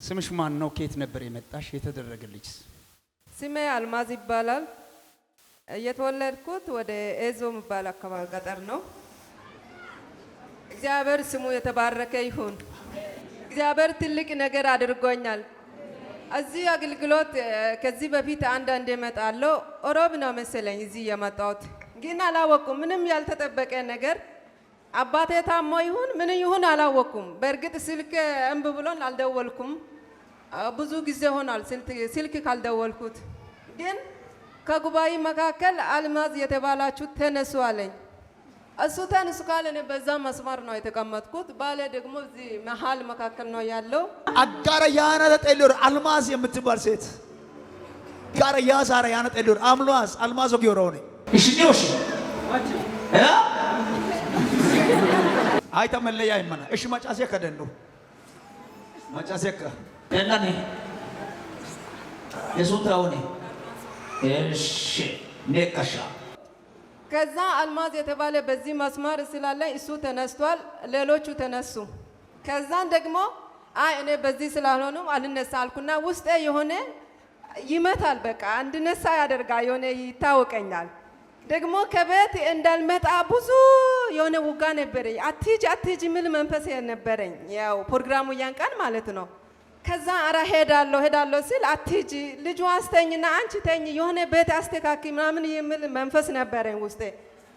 ስምሽ ማን ነው? ከየት ነበር የመጣሽ? የተደረገልሽ? ስሜ አልማዝ ይባላል። የተወለድኩት ወደ ኤዞ የሚባል አካባቢ ገጠር ነው። እግዚአብሔር ስሙ የተባረከ ይሁን። እግዚአብሔር ትልቅ ነገር አድርጎኛል። እዚህ አገልግሎት ከዚህ በፊት አንዳንዴ እመጣለሁ። ኦሮብ ነው መሰለኝ እዚህ የመጣሁት፣ ግን አላወኩም። ምንም ያልተጠበቀ ነገር አባቴ ታሞ ይሁን ምን ይሁን አላወኩም። በእርግጥ ስልክ እምብ ብሎን አልደወልኩም። ብዙ ጊዜ ሆኗል ስልክ ካልደወልኩት። ግን ከጉባኤ መካከል አልማዝ የተባላችሁ ተነሱ አለኝ። እሱ ተነሱ ካለ እኔ በዛ መስመር ነው የተቀመጥኩት። ባለ ደግሞ እዚህ መሃል መካከል ነው ያለው። አጋራ ያና ተጠልር አልማዝ የምትባል ሴት ጋራ ያዛራ ያና ተጠልር አልማዝ ወጊሮኔ እሺ ዲዮሽ አይ ተመለያ ይመና እሺ ማጫሴ ከደንዱ ማጫሴ ከደናኔ የሱታውኔ እሺ ነቀሻ ከዛ አልማዝ የተባለ በዚህ መስመር ስላለ እሱ ተነስቷል፣ ሌሎቹ ተነሱ። ከዛን ደግሞ አይ እኔ በዚህ ስላልሆነ አልነሳ አልኩና ውስጤ የሆነ ይመታል፣ በቃ እንድነሳ ያደርጋል፣ የሆነ ይታወቀኛል። ደግሞ ከቤት እንዳልመጣ ብዙ የሆነ ውጋ ነበረኝ። አትሂጂ ምን መንፈስ ነበረኝ፣ ያው ፕሮግራሙ ያን ቀን ማለት ነው። ከዛ አራ ሄዳለሁ ሲል አትሂጂ ልጁ አስተኝና አንቺ ተኝ የሆነ ቤት አስተካኪ ምናምን የሚል መንፈስ ነበረኝ ውስጤ።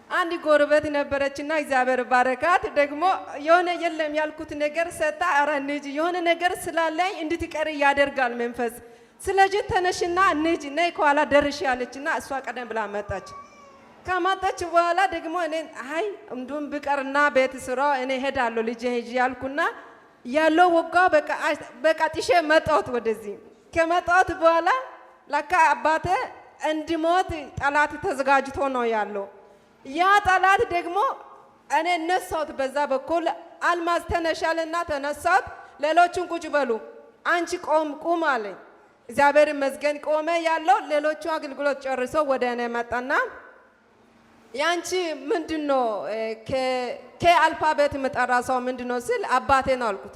አንድ ጎረቤት ነበረችና እግዚአብሔር ባረካት፣ ደግሞ የሆነ የለም ያልኩት ነገር ሰጣ። አራ እንሂጂ የሆነ ነገር ስላለኝ እንድትቀር ያደርጋል መንፈስ። ስለዚህ ተነሽና እንሂጂ ነይ ከኋላ ደርሽ ያለችና እሷ ቀደም ብላ መጣች። ከመጣች በኋላ ደግሞ እኔ አይ እንዱም ብቀርና ቤት ስራ እኔ ሄዳለሁ ልጄ ሂጂ ያልኩና ያለው ወጋ በቃ ጥሼ መጣሁት ወደዚህ። ከመጣሁት በኋላ ለካ አባቴ እንዲሞት ጠላት ተዘጋጅቶ ነው ያለው። ያ ጠላት ደግሞ እኔ ነሳሁት በዛ በኩል አልማዝ ተነሻልና ተነሳሁት። ሌሎቹን ቁጭ በሉ አንቺ ቁም አለኝ። እግዚአብሔር ይመስገን ቆመ ያለው። ሌሎቹ አገልግሎት ጨርሶ ወደ እኔ መጣና ያንቺ ምንድነው ከአልፋቤት መጠራ ሰው ምንድነው ሲል አባቴ ነው አልኩት።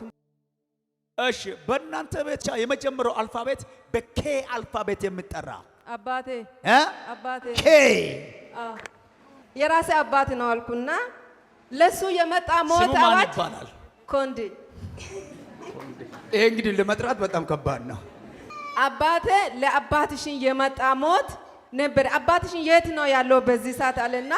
እሺ በእናንተ ቤት የመጀመሪያው አልፋቤት በኬ አልፋቤት የሚጠራ አባቴ ኬ የራሴ አባት ነው አልኩና ለሱ የመጣ ሞት አዋጅ ኮንዴ። ይሄ እንግዲህ ለመጥራት በጣም ከባድ ነው። አባቴ ለአባትሽን የመጣ ሞት ነበር። አባትሽን የት ነው ያለው በዚህ ሰዓት አለና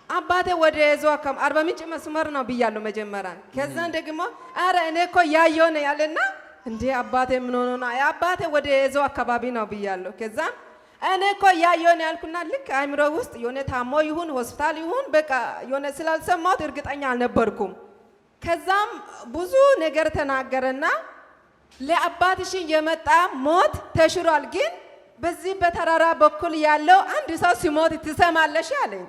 አባቴ ወደ ዞ አርባ ምንጭ መስመር ነው ብያለሁ መጀመሪያ። ከዛን ደግሞ አረ እኔ እኮ ያየው ነው ያለና እንዴ አባቴ ምን ሆኖ ነው? አባቴ ወደ ዞ አካባቢ ነው ብያለሁ። ከዛን እኔ እኮ ያየው ነው ያልኩና ልክ አይምሮ ውስጥ የሆነ ታሞ ይሁን ሆስፒታል ይሁን በቃ የሆነ ስላልሰማሁት እርግጠኛ አልነበርኩም። ከዛም ብዙ ነገር ተናገረና ለአባትሽን የመጣ ሞት ተሽሯል፣ ግን በዚህ በተራራ በኩል ያለው አንድ ሰው ሲሞት ትሰማለሽ አለኝ።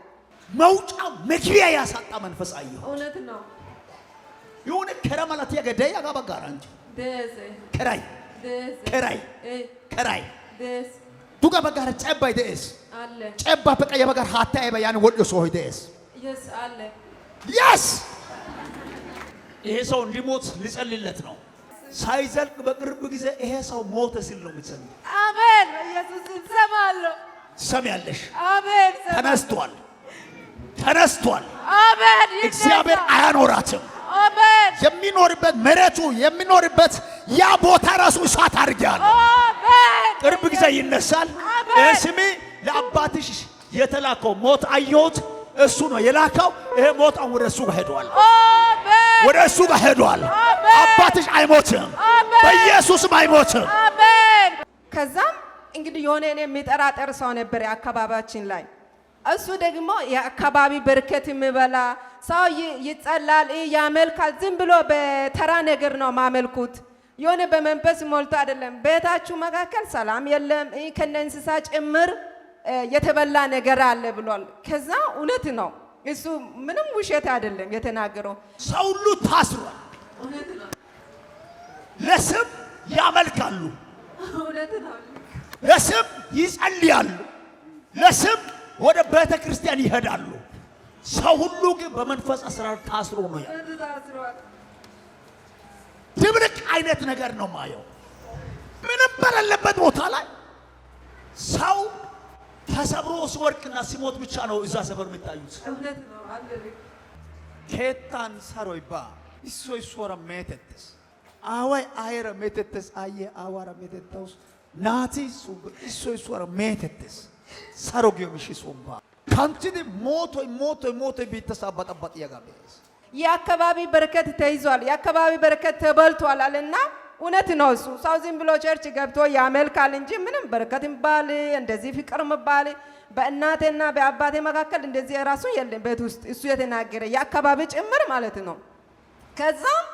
መውጫ መግቢያ ያሳጣ መንፈስ አየሁ። እውነት ነው። የሆነ ከረመላት ያገደይ ያጋባጋራ እንጂ ከራይ ዱጋ በጋር ጨባይ ደስ አለ ጨባ በቃ የበጋር ሀታ ያን ወዶ ሰው ደስ yes አለ yes ይሄ ሰው እንዲሞት ሊጸልይለት ነው። ሳይዘልቅ በቅርብ ጊዜ ይሄ ሰው ሞተ ሲል ነው የሚጸልይ። አሜን። ኢየሱስ ይሰማል። ሰማያለሽ? አሜን። ተነስቷል። አሜን። እግዚአብሔር አያኖራትም። አሜን። የሚኖርበት መሬቱ የሚኖርበት ያ ቦታ ራሱ እሳት አድርጊያለሁ። አሜን። ቅርብ ጊዜ ይነሳል። ስሚ ለአባትሽ የተላከው ሞት አየሁት። እሱ ነው የላከው። ይሄ ሞት አሁን ወደ እሱ ጋር ሄዷል። ወደ እሱ ጋር ሄዷል። አባትሽ አይሞትም፣ በኢየሱስም አይሞትም። አሜን። ከዛም እንግዲህ የሆነ እኔ የሚጠራጠር ሰው ነበር አካባቢያችን ላይ። እሱ ደግሞ የአካባቢ በርከት የሚበላ ሰው ይጸላል፣ ያመልካል። ዝም ብሎ በተራ ነገር ነው ማመልኩት። የሆነ በመንፈስ ሞልቶ አይደለም። ቤታችሁ መካከል ሰላም የለም፣ ከነ እንስሳ ጭምር የተበላ ነገር አለ ብሏል። ከዛ እውነት ነው። እሱ ምንም ውሸት አይደለም የተናገረው። ሰው ሁሉ ታስሯል። ለስም ያመልካሉ፣ ለስም ይጸልያሉ፣ ለስም ወደ ቤተ ክርስቲያን ይሄዳሉ። ሰው ሁሉ ግን በመንፈስ አስራር ታስሮ ነው ያለው። ድብልቅ አይነት ነገር ነው ማየው። በሌለበት ቦታ ላይ ሰው ተሰብሮ ሲወድቅና ሲሞት ብቻ ነው እዛ ሰፈር የሚታዩት። ኬታን ሰሮይባ ይሶራ ሜተተስ አዋይ አይረ ሜተተስ አየ አዋራ ሜተተስ ናቲ ሱብ ይሶራ ሜተተስ ሰሮጊዮ ምሽ ሱባ ካንቲዲ ሞቶ ቢተሳባጣባጥ ያጋበስ የአካባቢ በረከት ተይዟል። የአካባቢ በረከት ተበልቷል አለና እውነት ነው። እሱ ሰው ዝም ብሎ ቸርች ገብቶ ያመልካል እንጂ ምንም በረከት ይባል እንደዚህ ፍቅር ይባል በእናቴና በአባቴ መካከል እንደዚህ ራሱ የለም ቤት ውስጥ እሱ የተናገረ የአካባቢ ጭምር ማለት ነው። ከዛም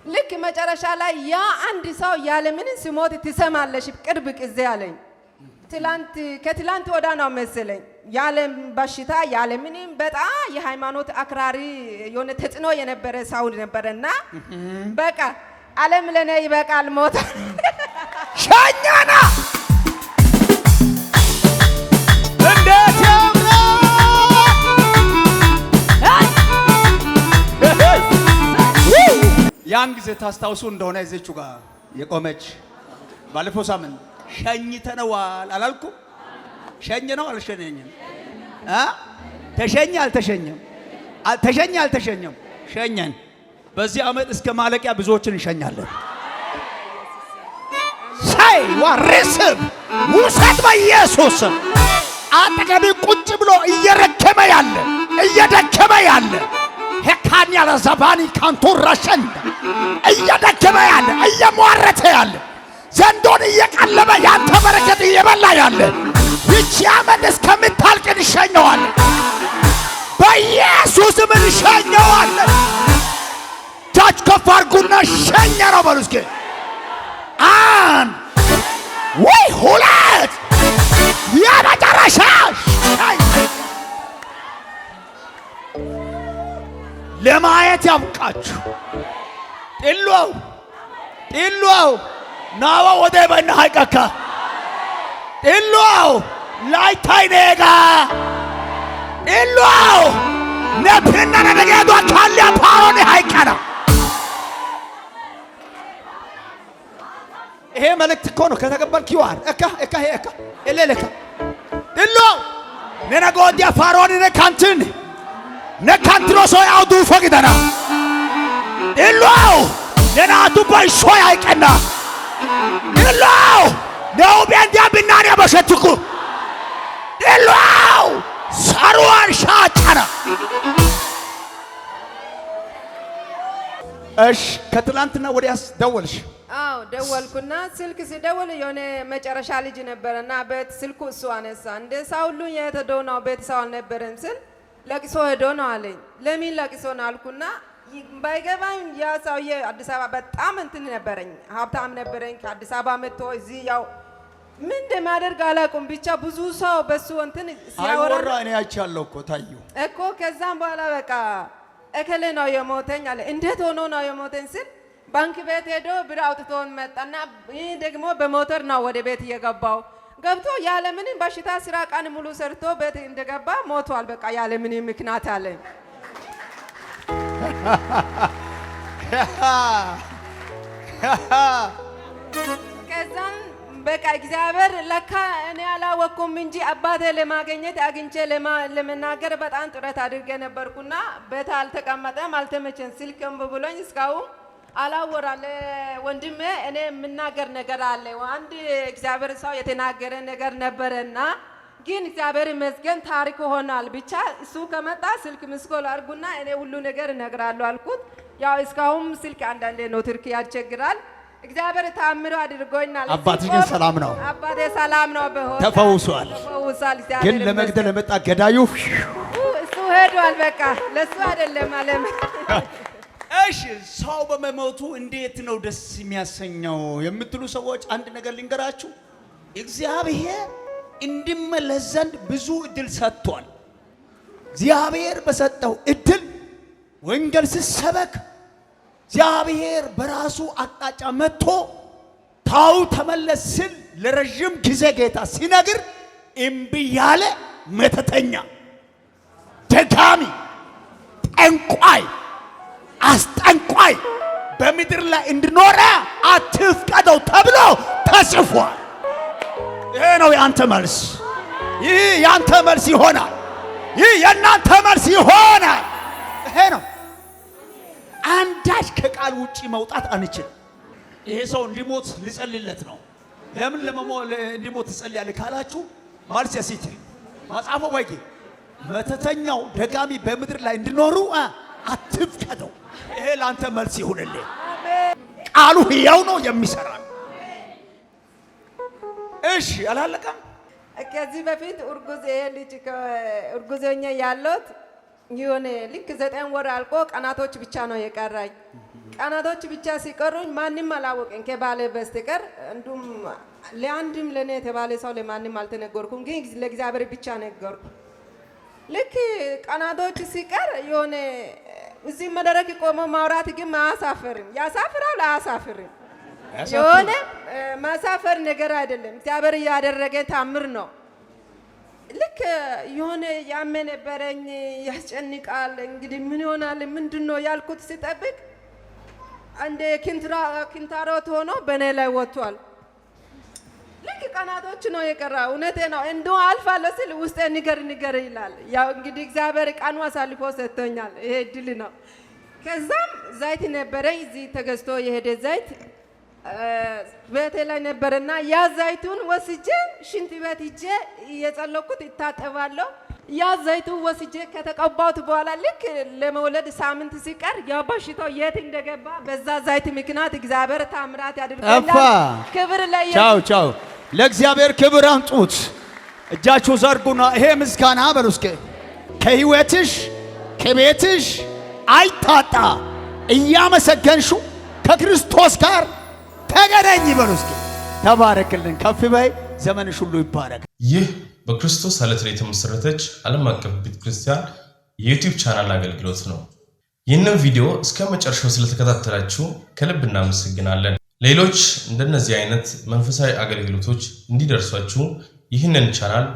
ልክ መጨረሻ ላይ ያ አንድ ሰው ያለ ምን ሲሞት ትሰማለሽ ቅርብ ጊዜ አለኝ። ከትላንት ወዳ ነው መሰለኝ ያለ በሽታ ያለ ምንም በጣም የሃይማኖት አክራሪ የሆነ ተጽዕኖ የነበረ ሰው ነበርና በቃ ዓለም ለኔ ይበቃል ሞት ሻኛና እንዴት ያን ጊዜ ታስታውሱ እንደሆነ እዚቹ ጋር የቆመች ባለፈው ሳምንት ሸኝተነዋል አላልኩም? ሸኝ ነው አልሸኘኝም? ተሸኘ አልተሸኘም? ተሸኘ አልተሸኘም? ሸኘን። በዚህ ዓመት እስከ ማለቂያ ብዙዎችን እንሸኛለን። ሳይ ወርስብ ውሰት በኢየሱስ አጠገብ ቁጭ ብሎ እየረከመ ያለ እየደከመ ያለ ሄካን ያለ ዘባኒ ካንቶራሸን እየደከመ ያለ እየሟረተ ያለ ዘንዶን እየቀለበ ያንተ በረከት እየበላ ያለ ይቺ ዓመት እስከምታልቅ እንሸኘዋለን። በኢየሱስ ምን እንሸኘዋለን። ታች ከፍ አድርጉና ሸኘ ነው በሉ እስኪ። አንድ ወይ ሁለት የመጨረሻ ለማየት ያብቃችሁ። ጢሏው ናዋ ወደ በእና ሀይቀካ ጢሏው ላይታይ ነጋ ጢሏው ነፍና ነገዶ ካለ ፓሮኒ ሀይቀና ይሄ መልእክት እኮ ነው ከተቀበልክ ይዋር እካ እለለካ ጢሏው ነነጎዲያ ፓሮኒ ነካንትን ነካንትሮ ሰው ያውዱ ፈቅደና ጢሏው ነናቱ ባይሾይ አይቀና ጢሏው ነው ቢያንዲያ ብናኔ በሸትኩ ጢሏው ሳሩዋን ሻጫና እሺ ከትላንትና ወዲያስ ደወልሽ? አዎ ደወልኩና ስልክ ሲደውል የሆነ መጨረሻ ልጅ ነበረና ቤት ስልኩ እሱ አነሳ። እንደ ሰው ሁሉ የተደው ነው ቤት ሰው አልነበረም ስል ለቅሶ ሄዶ ነው አለኝ። ለምን ለቅሶ ነው አልኩና ባይገባኝ ያ ሰውዬ አዲስ አበባ በጣም እንትን ነበረኝ ሀብታም ነበረኝ። ከአዲስ አበባ መጥቶ እዚህ ያው ምን እንደማደርግ አላውቅም። ብቻ ብዙ ሰው በሱ እንትን ሲያወራ እኔ አይቻለሁ እኮ ታዩ እኮ። ከዛም በኋላ በቃ እከሌ ነው የሞተኝ አለ። እንዴት ሆኖ ነው የሞተኝ ስል ባንክ ቤት ሄዶ ብር አውጥቶ መጣና ይህ ደግሞ በሞተር ነው ወደ ቤት እየገባው ገብቶ ያለ ምንም በሽታ ስራ ቀን ሙሉ ሰርቶ ቤት እንደገባ ሞቷል። በቃ ያለ ምንም ምክንያት አለኝ። ከዛን በቃ እግዚአብሔር ለካ እኔ አላወቅኩም እንጂ አባቴ ለማግኘት አግኝቼ ለመናገር በጣም ጥረት አድርጌ ነበርኩና ቤት አልተቀመጠም፣ አልተመቸን። ስልክም ብሎኝ እስካሁን አላወራለ ወንድሜ እኔ የምናገር ነገር አለ። አንድ እግዚአብሔር ሰው የተናገረ ነገር ነበረና ግን እግዚአብሔር ይመስገን ታሪክ ሆኗል። ብቻ እሱ ከመጣ ስልክ ምስኮል አድርጉና እኔ ሁሉ ነገር እነግራለሁ አልኩት። ያው እስካሁን ስልክ አንዳንዴ ነው ትርክ ያስቸግራል። እግዚአብሔር ታምሮ አድርጎኛል። አባትሽ ግን ሰላም ነው? አባቴ ሰላም ነው። ተፈውሷል። ግን ለመግደል የመጣ ገዳዩ እሱ ሄዷል። በቃ ለሱ አይደለም አለም። እሺ ሰው በመሞቱ እንዴት ነው ደስ የሚያሰኘው የምትሉ ሰዎች አንድ ነገር ልንገራችሁ። እግዚአብሔር እንዲመለስ ዘንድ ብዙ እድል ሰጥቷል። እግዚአብሔር በሰጠው እድል ወንጌል ሲሰበክ እግዚአብሔር በራሱ አቅጣጫ መጥቶ ታው ተመለስ ሲል ለረጅም ጊዜ ጌታ ሲነግር እምቢ ያለ መተተኛ፣ ደጋሚ፣ ጠንቋይ፣ አስጠንቋይ በምድር ላይ እንድኖረ አትፍቀደው ተብሎ ተጽፎ ነው ያንተ መልስ። ይህ ያንተ መልስ ይሆናል። ይህ የናንተ መልስ ይሆናል። ይሄ ነው። አንዳች ከቃል ውጪ መውጣት አንችል። ይሄ ሰው እንዲሞት ልጸልይለት ነው። ለምን እንዲሞት ትጸልያለህ ካላችሁ መልስ ያሲት መጽሐፉ ወይጌ መተተኛው ደጋሚ በምድር ላይ እንዲኖሩ አትፍቀደው። ይሄ ላንተ መልስ ይሁንልህ። ቃሉ ሕያው ነው የሚሰራ። እሺ አላለቀም። ከዚህ በፊት እርጉዝኛ ያለሁት የሆነ ልክ 9 ወር አልቆ ቀናቶች ብቻ ነው የቀራኝ። ቀናቶች ብቻ ሲቀሩኝ ማንም አላወቀኝ ከባለ በስተቀር እንዱም ለአንድም ለኔ የተባለ ሰው ለማንም አልተነገርኩም፣ ግን ለእግዚአብሔር ብቻ ነገርኩ። ልክ ቀናቶች ሲቀር የሆነ እዚህ መድረክ ቆሞ ማውራት ግን ማያሳፍርም። ያሳፍራል አያሳፍርም? የሆነ ማሳፈር ነገር አይደለም። እግዚአብሔር ያደረገ ታምር ነው። ልክ የሆነ ያመነበረኝ ያስጨንቃል። እንግዲህ ምን ይሆናል ምንድነው ያልኩት ሲጠብቅ አንዴ ኪንታሮት ሆኖ በኔ ላይ ወጥቷል። ልክ ቀናቶች ነው የቀራ። እውነቴ ነው። እንደው አልፋለሁ ስል ውስጤ ንገር ይላል። ያው እንግዲህ እግዚአብሔር ቀኑ አሳልፎ ሰጥቶኛል። ይሄ ድል ነው። ከዛም ዘይት ነበረኝ እዚህ ተገዝቶ የሄደ ዘይት ቤቴ ላይ ነበርና ያ ዘይቱን ወስጄ ሽንት ቤት ሂጄ እየጸለኩት ይታጠባለሁ። ያ ዘይቱን ወስጄ ከተቀባሁት በኋላ ልክ ለመውለድ ሳምንት ሲቀር ያ በሽታው የት እንደገባ በዛ ዘይት ምክንያት እግዚአብሔር ታምራት ያድርጋል። ክብር ላይ ቻው ለእግዚአብሔር ክብር አምጡት። እጃችሁ ዘርጉና ይሄ ምስጋና በሉ እስኪ ከህይወትሽ ከቤትሽ አይታጣ እያመሰገንሹ ከክርስቶስ ጋር ተገናኝ በሉ እስኪ። ተባረክልን። ከፍ በይ። ዘመንሽ ሁሉ ይባረክ። ይህ በክርስቶስ ዓለት ላይ የተመሰረተች ዓለም አቀፍ ቤተክርስቲያን የዩቲዩብ ቻናል አገልግሎት ነው። ይህንን ቪዲዮ እስከ መጨረሻው ስለተከታተላችሁ ከልብ እናመሰግናለን። ሌሎች እንደነዚህ አይነት መንፈሳዊ አገልግሎቶች እንዲደርሷችሁ ይህንን ቻናል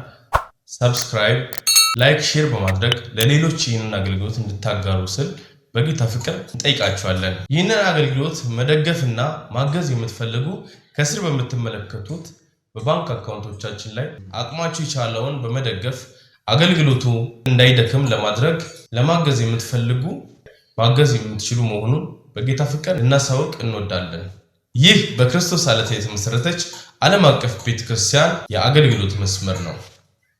ሰብስክራይብ፣ ላይክ፣ ሼር በማድረግ ለሌሎች ይህንን አገልግሎት እንድታጋሩ ስል በጌታ ፍቅር እንጠይቃችኋለን። ይህንን አገልግሎት መደገፍና ማገዝ የምትፈልጉ ከስር በምትመለከቱት በባንክ አካውንቶቻችን ላይ አቅማችሁ የቻለውን በመደገፍ አገልግሎቱ እንዳይደክም ለማድረግ ለማገዝ የምትፈልጉ ማገዝ የምትችሉ መሆኑን በጌታ ፍቅር እናሳውቅ እንወዳለን። ይህ በክርስቶስ ዓለት የተመሰረተች ዓለም አቀፍ ቤተክርስቲያን የአገልግሎት መስመር ነው።